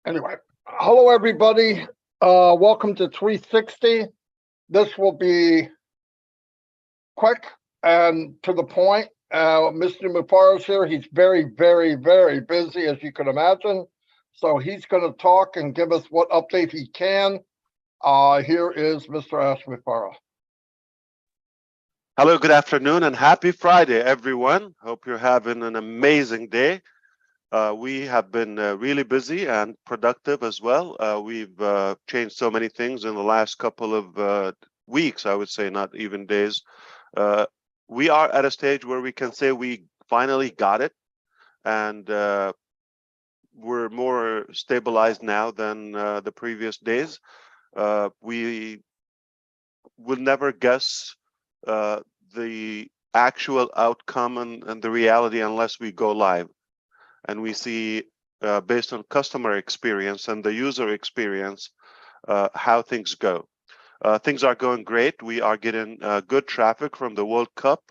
Anyway, hello everybody. Welcome to 360. This will be quick and to the point. Mr. Mufareh is here. He's very, very, very busy, as you can imagine. So he's going to talk and give us what update he can. Here is Mr. Ash Mufareh. Hello, good afternoon, and happy Friday, everyone. Hope you're having an amazing day. We have been really busy and productive as well. We've changed so many things in the last couple of weeks, I would say, not even days. We are at a stage where we can say we finally got it, and we're more stabilized now than the previous days. We will never guess the actual outcome and the reality unless we go live and we see based on customer experience and the user experience how things go. Things are going great. We are getting good traffic from the World Cup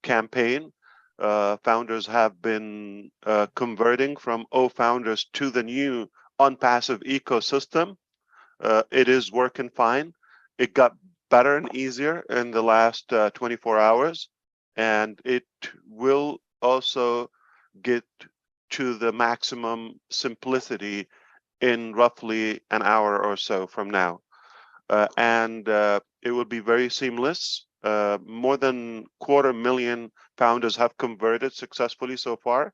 campaign. Founders have been converting from O-Founders to the new OnPassive ecosystem. It is working fine. It got better and easier in the last 24 hours, and it will also get to the maximum simplicity in roughly an hour or so from now. And it will be very seamless. More than 250,000 founders have converted successfully so far.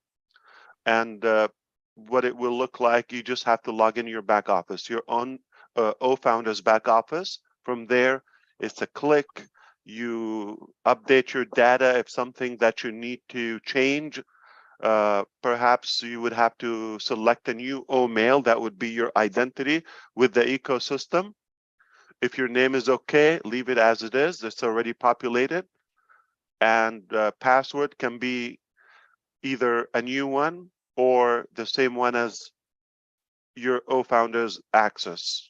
And what it will look like, you just have to log in your back office, your own O-Founders back office. From there, it's a click. You update your data if something that you need to change. Perhaps you would have to select a new O-Mail that would be your identity with the ecosystem. If your name is okay, leave it as it is. It's already populated. And password can be either a new one or the same one as your O-Founders access.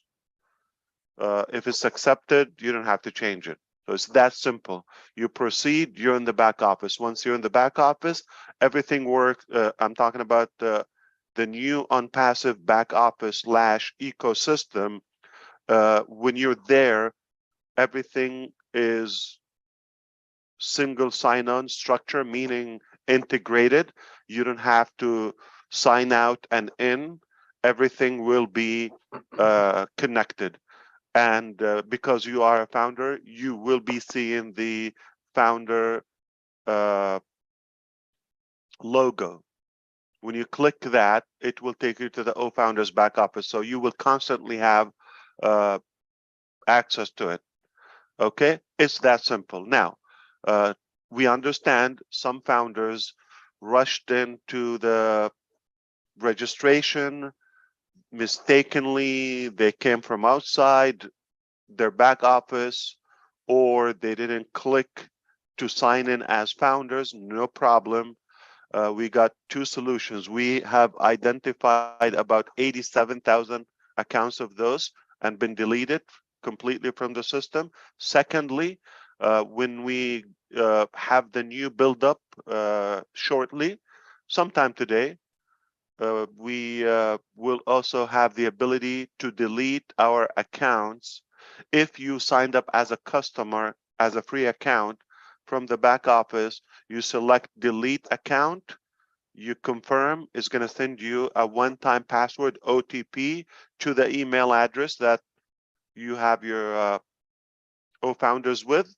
If it's accepted, you don't have to change it. So it's that simple. You proceed, you're in the back office. Once you're in the back office, everything works. I'm talking about the new OnPassive back office / ecosystem. When you're there, everything is single sign-on structure, meaning integrated. You don't have to sign out and in. Everything will be connected. And because you are a founder, you will be seeing the founder logo. When you click that, it will take you to the O-Founders back office. So you will constantly have access to it. Okay, it's that simple. Now, we understand some founders rushed into the registration mistakenly. They came from outside their back office, or they didn't click to sign in as founders. No problem. We got two solutions. We have identified about 87,000 accounts of those and been deleted completely from the system. Secondly, when we have the new build up shortly, sometime today, we will also have the ability to delete our accounts. If you signed up as a customer, as a free account from the back office, you select delete account, you confirm, it's going to send you a one-time password OTP to the email address that you have your O-Founders with.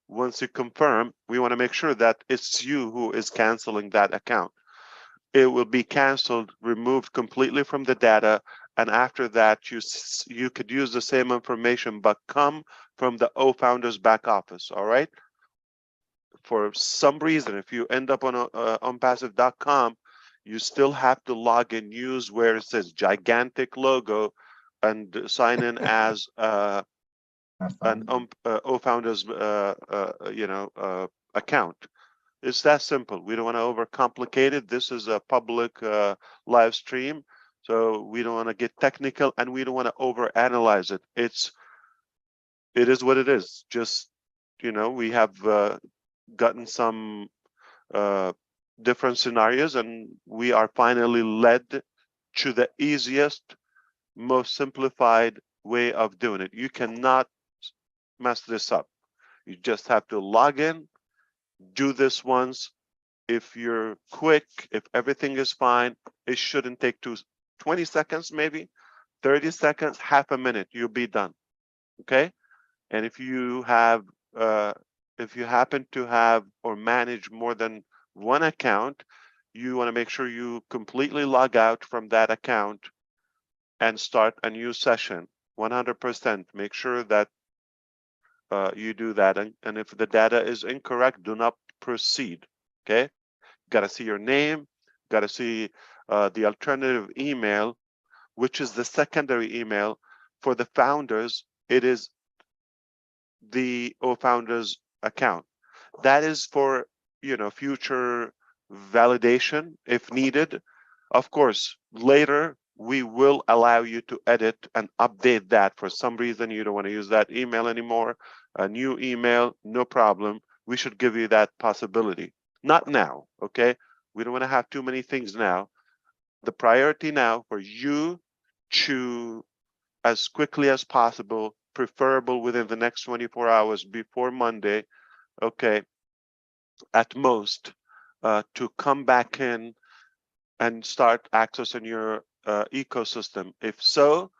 Once you confirm, we want to make sure that it's you who is canceling that account. It will be canceled, removed completely from the data, and after that, you could use the same information, but come from the O-Founders back office. All right. For some reason, if you end up on onpassive.com, you still have to log in, use where it says gigantic logo, and sign in as an O-Founders account. It's that simple. We don't want to overcomplicate it. This is a public live stream, So we don't want to get technical, and we don't want to overanalyze it. It is what it is. Just, we have gotten some different scenarios, and we are finally led to the easiest, most simplified way of doing it. You cannot mess this up. You just have to log in, do this once. If you're quick, if everything is fine, it shouldn't take 20 seconds, maybe 30 seconds, half a minute, you'll be done. Okay. And if you happen to have or manage more than one account, you want to make sure you completely log out from that account and start a new session. 100%. Make sure that you do that. And if the data is incorrect, do not proceed. Okay. Got to see your name, got to see the alternative email, which is the secondary email for the founders. It is the founders account. That is for future validation if needed. Of course, later we will allow you to edit and update that. For some reason you don't want to use that email anymore, a new email, no problem. We should give you that possibility. Not now, okay? We don't want to have too many things now. The priority now for you to, as quickly as possible, preferable within the next 24 hours before Monday, okay, at most, to come back in and start accessing your ecosystem. If so,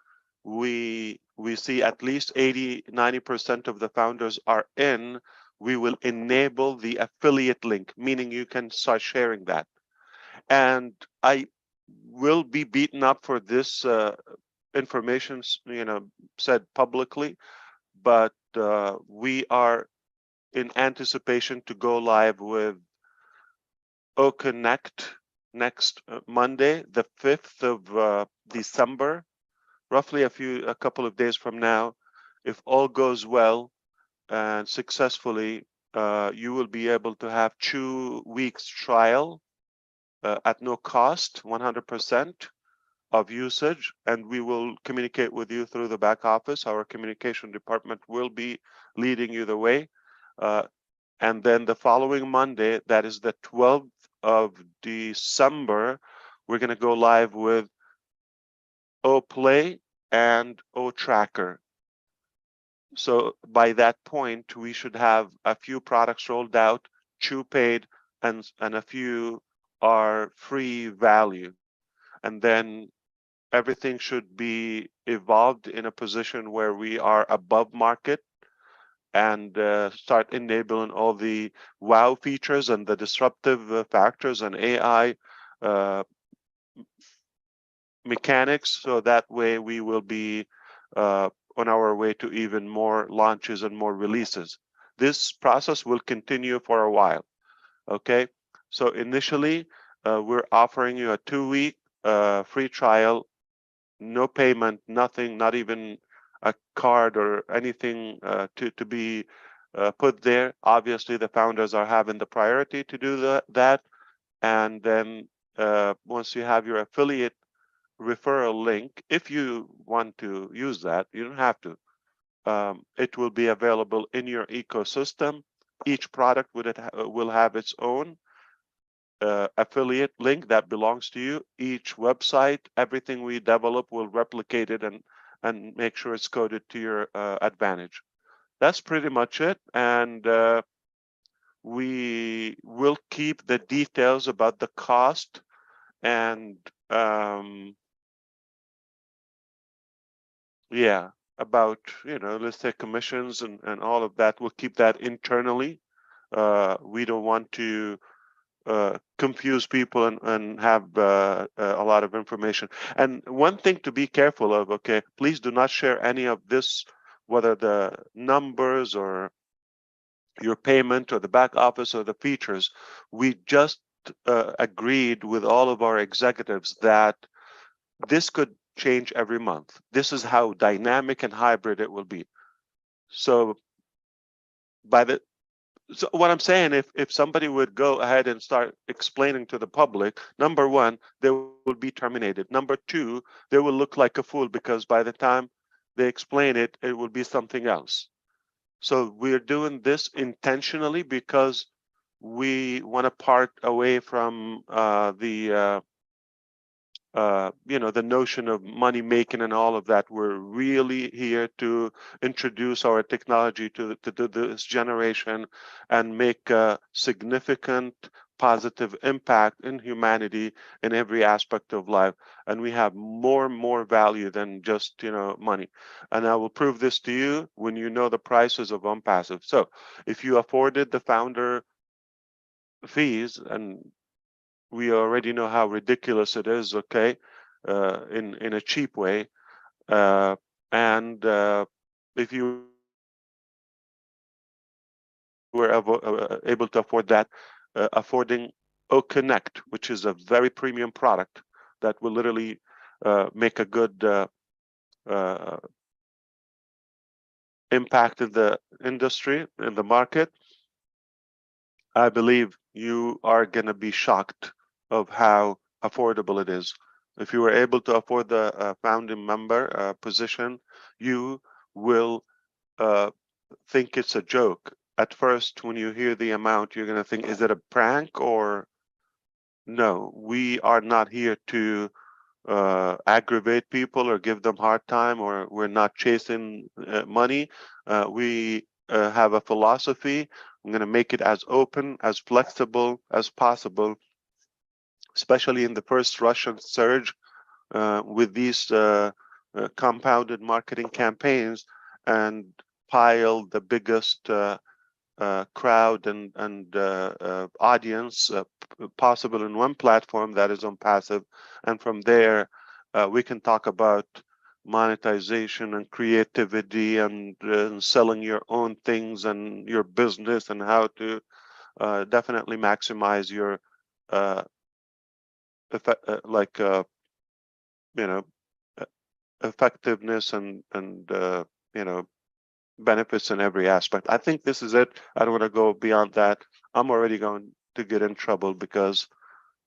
we see at least 80-90% of the founders are in. We will enable the affiliate link, meaning you can start sharing that. And I will be beaten up for this information, said publicly, but we are in anticipation to go live with OConnect next Monday, the 5th of December, roughly a couple of days from now. If all goes well and successfully, you will be able to have 2 weeks trial at no cost, 100% of usage, and we will communicate with you through the back office. Our communication department will be leading you the way. And then the following Monday, that is the 12th of December, we're going to go live with OPlay and OTracker. So by that point, we should have a few products rolled out, 2 paid, and a few are free value. And then everything should be evolved in a position where we are above market and start enabling all the wow features and the disruptive factors and AI mechanics. So that way we will be on our way to even more launches and more releases. This process will continue for a while. Okay, so initially we're offering you a 2-week free trial, no payment, nothing, not even a card or anything to be put there. Obviously, the founders are having the priority to do that. And then once you have your affiliate referral link, if you want to use that, you don't have to. It will be available in your ecosystem. Each product will have its own affiliate link that belongs to you. Each website, everything we develop will replicate it and make sure it's coded to your advantage. That's pretty much it. And we will keep the details about the cost and yeah, about, let's say commissions and all of that. We'll keep that internally. We don't want to confuse people and have a lot of information. And one thing to be careful of, okay, please do not share any of this, whether the numbers or your payment or the back office or the features. We just agreed with all of our executives that this could change every month. This is how dynamic and hybrid it will be. So by the So what I'm saying, if somebody would go ahead and start explaining to the public, number one, they will be terminated. Number two, they will look like a fool because by the time they explain it, it will be something else. So we're doing this intentionally because we want to part away from the notion of money making and all of that. We're really here to introduce our technology to this generation and make a significant positive impact in humanity in every aspect of life. And we have more value than just money. And I will prove this to you when you know the prices of OnPassive. So if you afforded the founder fees, and we already know how ridiculous it is, okay, in a cheap way, and if you were able to afford that, affording OConnect, which is a very premium product that will literally make a good impact in the industry, in the market, I believe you are going to be shocked of how affordable it is. If you were able to afford the founding member position, you will think it's a joke. At first, when you hear the amount, you're going to think, is it a prank or no? We are not here to aggravate people or give them hard time, or we're not chasing money. We have a philosophy. I'm going to make it as open, as flexible as possible, especially in the first Russian surge with these compounded marketing campaigns, and pile the biggest crowd and audience possible in one platform, that is OnPassive. And from there, we can talk about monetization and creativity and selling your own things and your business and how to definitely maximize your effectiveness and benefits in every aspect. I think this is it. I don't want to go beyond that. I'm already going to get in trouble because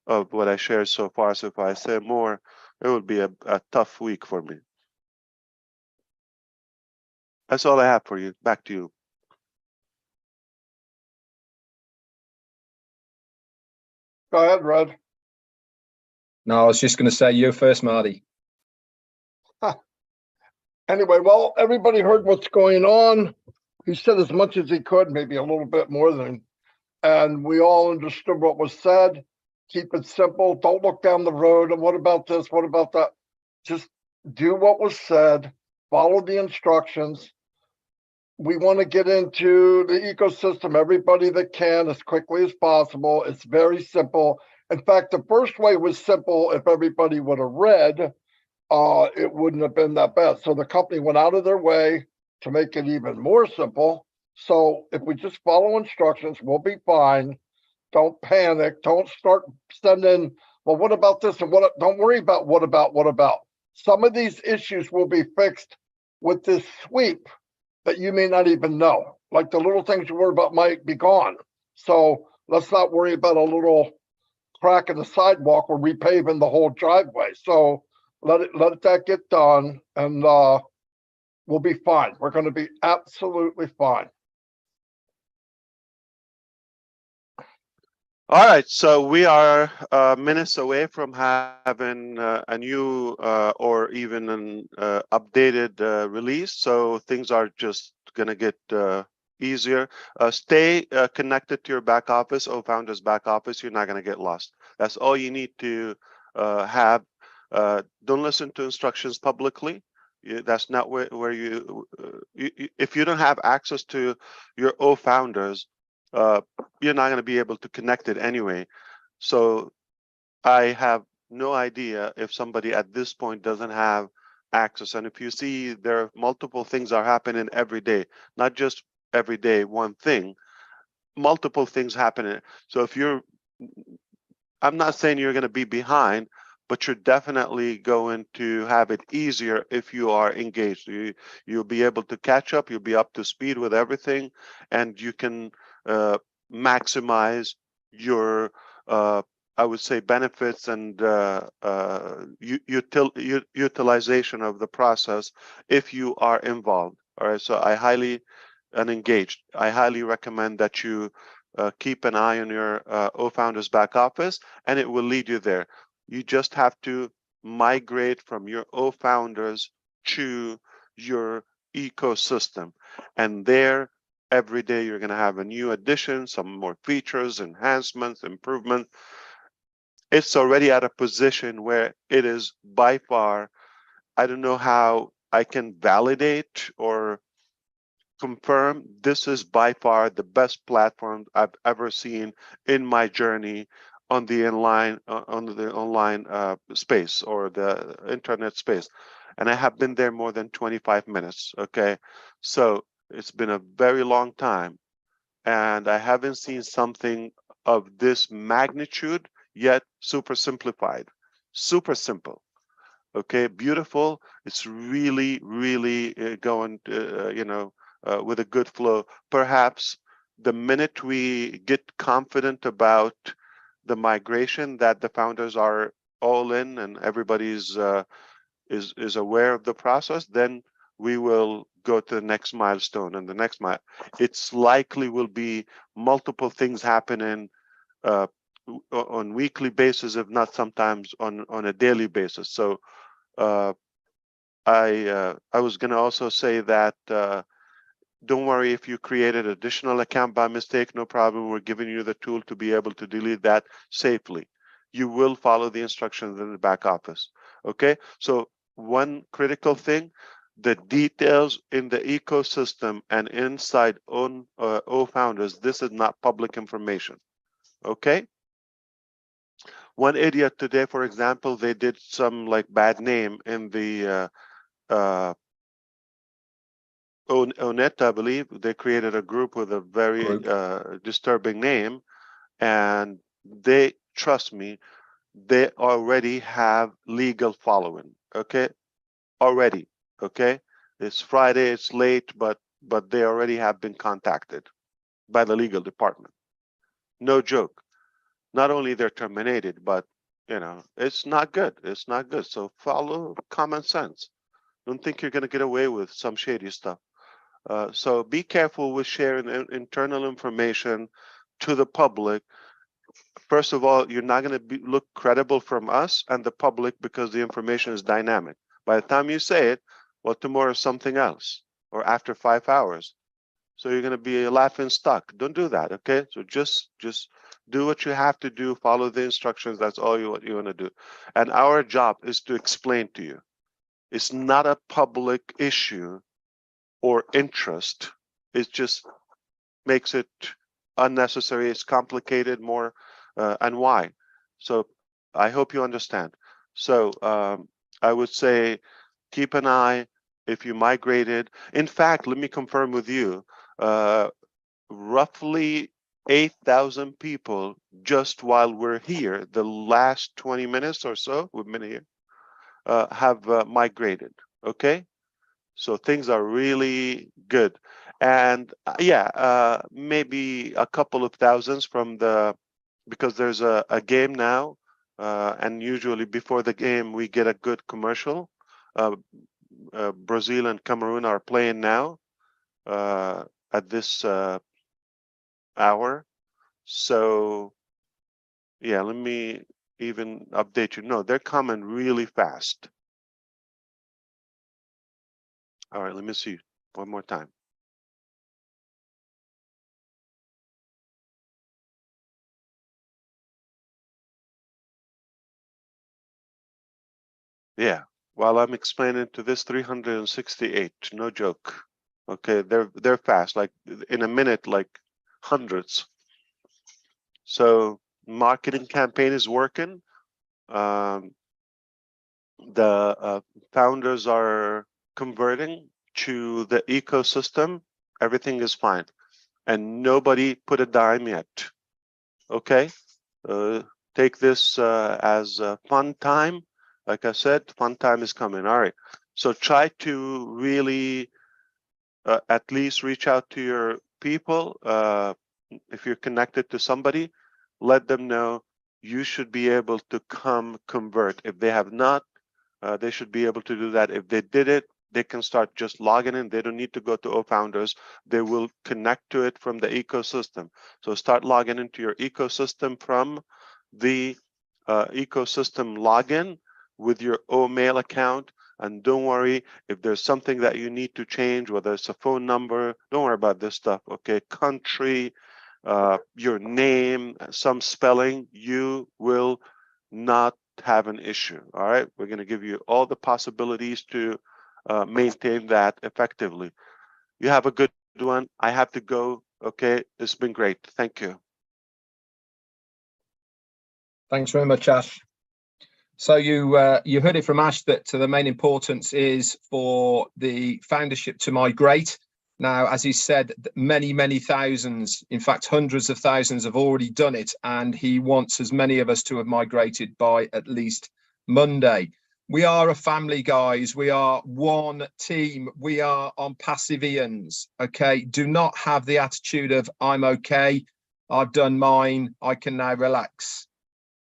of what I shared so far. So if I say more, it will be a tough week for me. That's all I have for you. Back to you. Go ahead, Red. No, I was just going to say you first, Marty. Anyway, well, everybody heard what's going on. He said as much as he could, maybe a little bit more than, and we all understood what was said. Keep it simple. Don't look down the road. And what about this? What about that? Just do what was said. Follow the instructions. We want to get into the ecosystem, everybody that can, as quickly as possible. It's very simple. In fact, the first way was simple. If everybody would have read, it wouldn't have been that bad. So the company went out of their way to make it even more simple. So if we just follow instructions, we'll be fine. Don't panic. Don't start sending, well, what about this? And what? Don't worry about what about. Some of these issues will be fixed with this sweep that you may not even know. Like the little things you worry about might be gone. So let's not worry about a little crack in the sidewalk or repaving the whole driveway. So let that get done, and we'll be fine. We're going to be absolutely fine. All right, so we are minutes away from having a new or even an updated release. So things are just going to get easier. Stay connected to your back office, Founders back office. You're not going to get lost. That's all you need to have. Don't listen to instructions publicly. That's not where you if you don't have access to your Founders, you're not going to be able to connect it anyway. So I have no idea if somebody at this point doesn't have access. And if you see there are multiple things are happening every day, not just every day one thing, multiple things happening. So if you're, I'm not saying you're going to be behind, but you're definitely going to have it easier if you are engaged. You'll be able to catch up, you'll be up to speed with everything, and you can maximize your I would say benefits and utilization of the process if you are involved. All right, so I highly and engaged. I highly recommend that you keep an eye on your O-Founders back office, and it will lead you there. You just have to migrate from your O-Founders to your ecosystem, and there every day you're going to have a new addition, some more features, enhancements, improvements. It's already at a position where it is by far, I don't know how I can validate or confirm, this is by far the best platform I've ever seen in my journey on the online space or the internet space. And I have been there more than 25 minutes, okay? So it's been a very long time, and I haven't seen something of this magnitude yet. Super simplified, super simple, okay, beautiful. It's really going with a good flow. Perhaps the minute we get confident about the migration, that the founders are all in and everybody's is aware of the process, then we will go to the next milestone. And the next it's likely will be multiple things happening on weekly basis, if not sometimes on a daily basis. So I was going to also say that don't worry if you created an additional account by mistake, no problem. We're giving you the tool to be able to delete that safely. You will follow the instructions in the back office. Okay, so one critical thing, the details in the ecosystem and inside O-Founders, this is not public information. Okay. One idiot today, for example, they did some like bad name in the Onet, I believe. They created a group with a very disturbing name, and they, trust me, they already have legal following. Okay, already. Okay, it's Friday, it's late, but they already have been contacted by the legal department. No joke. Not only they're terminated, but it's not good. It's not good. So follow common sense. Don't think you're going to get away with some shady stuff. So be careful with sharing internal information to the public. First of all, you're not going to look credible from us and the public because the information is dynamic. By the time you say it, well, tomorrow is something else, or after 5 hours. So you're going to be laughing stock. Don't do that, okay? So just do what you have to do. Follow the instructions. That's all you want to do. And our job is to explain to you. It's not a public issue or interest. It just makes it unnecessary. It's complicated more, and why. So I hope you understand. So I would say keep an eye if you migrated. In fact, let me confirm with you, roughly 8,000 people just while we're here, the last 20 minutes or so we've been here, have migrated. Okay, so things are really good. And maybe a couple of thousands from because there's a game now, and usually before the game we get a good commercial. Brazil and Cameroon are playing now at this hour. So yeah, let me even update you. No, they're coming really fast. All right, let me see one more time. Yeah, while I'm explaining to this 368, no joke. Okay, they're fast, like in a minute, like hundreds. So marketing campaign is working. The founders are converting to the ecosystem. Everything is fine, and nobody put a dime yet. Okay, take this as a fun time. Like I said, fun time is coming. All right, so try to really at least reach out to your people. if you're connected to somebody, let them know you should be able to come convert. If they have not, they should be able to do that. If they did it, they can start just logging in. They don't need to go to OFounders. They will connect to it from the ecosystem. So start logging into your ecosystem from the ecosystem login with your OMail account. And don't worry, if there's something that you need to change, whether it's a phone number, don't worry about this stuff, okay? Country, your name, some spelling, you will not have an issue, all right? We're gonna give you all the possibilities to maintain that effectively. You have a good one. I have to go, okay? It's been great, thank you. Thanks very much, Ash. So you heard it from Ash that the main importance is for the foundership to migrate. Now, as he said, many thousands, in fact, hundreds of thousands have already done it, and he wants as many of us to have migrated by at least Monday. We are a family, guys. We are one team. We are OnPassivians, okay? Do not have the attitude of, I'm okay, I've done mine, I can now relax.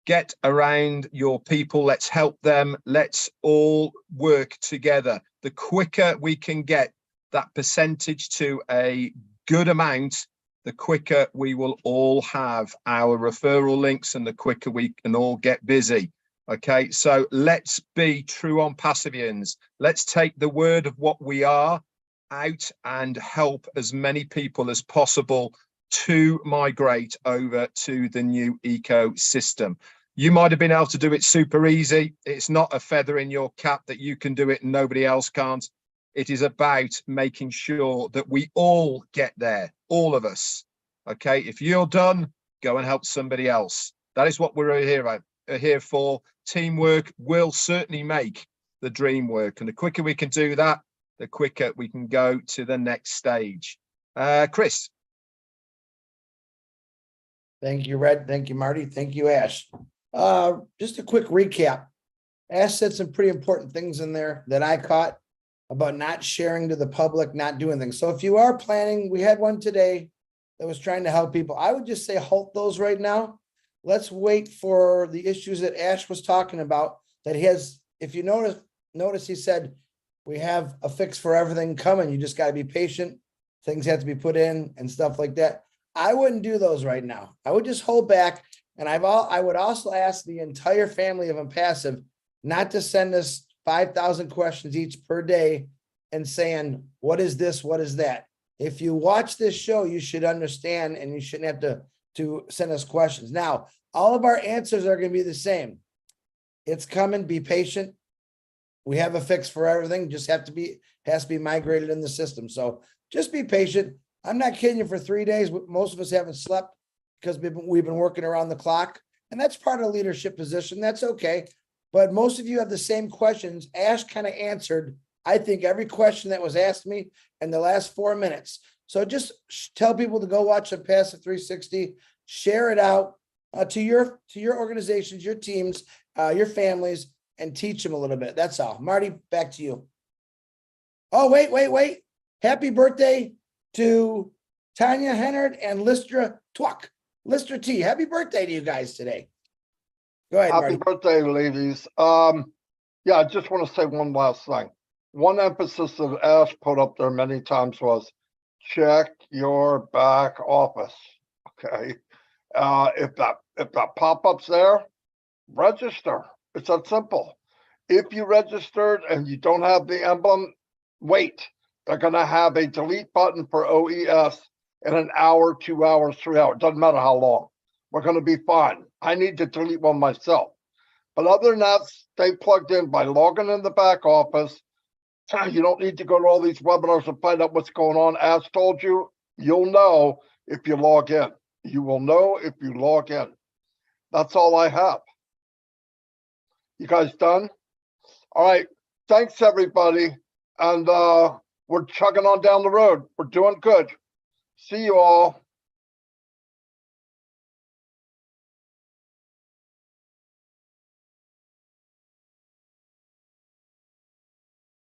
Get around your people. Let's help them. Let's all work together. The quicker we can get that percentage to a good amount, the quicker we will all have our referral links and the quicker we can all get busy. Okay, so let's be true OnPassivians. Let's take the word of what we are out and help as many people as possible to migrate over to the new ecosystem. You might have been able to do it super easy. It's not a feather in your cap that you can do it and nobody else can't. It is about making sure that we all get there, all of us. Okay, if you're done, go and help somebody else. That is what we're here for. Teamwork will certainly make the dream work. And the quicker we can do that, the quicker we can go to the next stage. Chris. Thank you, Red. Thank you, Marty. Thank you, Ash. Just a quick recap. Ash said some pretty important things in there that I caught about not sharing to the public, not doing things. So if you are planning, we had one today that was trying to help people. I would just say halt those right now. Let's wait for the issues that Ash was talking about that he has. If you notice he said, we have a fix for everything coming. You just got to be patient. Things have to be put in and stuff like that. I wouldn't do those right now. I would just hold back. And I would also ask the entire family of OnPassive not to send us 5,000 questions each per day and saying, what is this? What is that? If you watch this show, you should understand and you shouldn't have to send us questions. Now, all of our answers are going to be the same. It's coming. Be patient. We have a fix for everything. Just has to be migrated in the system. So just be patient. I'm not kidding you. For 3 days, most of us haven't slept because we've been working around the clock, and that's part of a leadership position. That's okay. But most of you have the same questions. Ash kind of answered, I think, every question that was asked me in the last 4 minutes. So just tell people to go watch OnPassive 360, share it out to your organizations, your teams, your families, and teach them a little bit. That's all. Marty, back to you. Oh, wait. Happy birthday to Tanya Hennard and Listra Twuck. Listra T. Happy birthday to you guys today. Go ahead, Happy Marty. birthday, ladies. Yeah, I just want to say one last thing. One emphasis that Ash put up there many times was check your back office. Okay. If that pop-up's there, register. It's that simple. If you registered and you don't have the emblem, wait. They're going to have a delete button for OES in an hour, 2 hours, 3 hours. Doesn't matter how long. We're going to be fine. I need to delete one myself. But other than that, stay plugged in by logging in the back office. You don't need to go to all these webinars and find out what's going on. As told you, you'll know if you log in. You will know if you log in. That's all I have. You guys done? All right. Thanks, everybody. And we're chugging on down the road. We're doing good. See you all.